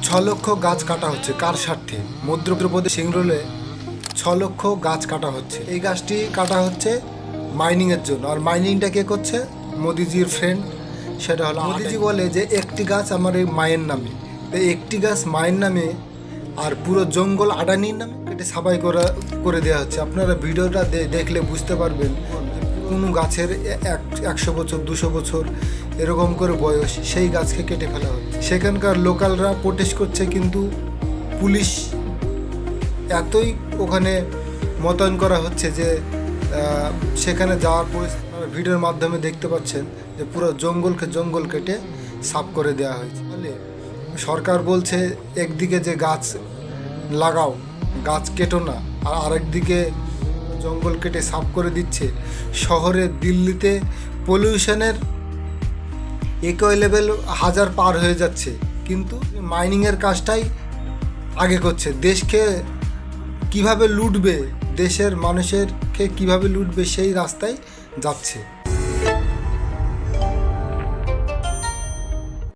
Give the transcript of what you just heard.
6 লক্ষ গাছ কাটা হচ্ছে কার স্বার্থে? মধ্যপ্রদেশ সিংরোলে 6 লক্ষ গাছ কাটা হচ্ছে। এই গাছটি কাটা হচ্ছে মাইনিংয়ের জন্য। আর মাইনিংটা কে করছে? মোদিজির ফ্রেন্ড, সেটা হলো মোদিজি বলে যে একটি গাছ আমার এই মায়ের নামে। তো একটি গাছ মায়ের নামে আর পুরো জঙ্গল আডানির নামে কেটে সাফাই করে দেওয়া হচ্ছে। আপনারা ভিডিওটা দেখলে বুঝতে পারবেন কোনো গাছের 100 বছর 200 বছর এরকম করে বয়স, সেই গাছকে কেটে ফেলা হচ্ছে। সেখানকার লোকালরা প্রোটেস্ট করছে, কিন্তু পুলিশ এতই ওখানে মোতায়েন করা হচ্ছে যে সেখানে যাওয়ার পর ভিডিওর মাধ্যমে দেখতে পাচ্ছেন যে পুরো জঙ্গল কেটে সাফ করে দেওয়া হয়েছে। ফলে সরকার বলছে একদিকে যে গাছ লাগাও, গাছ কেটো না, আর আরেকদিকে জঙ্গল কেটে সাফ করে দিচ্ছে। শহরে দিল্লিতে পলিউশনের একই লেভেল 1000 পার হয়ে যাচ্ছে, কিন্তু মাইনিংয়ের কাজটাই আগে করছে। দেশকে কিভাবে লুটবে, দেশের মানুষেরকে কিভাবে লুটবে সেই রাস্তায় যাচ্ছে।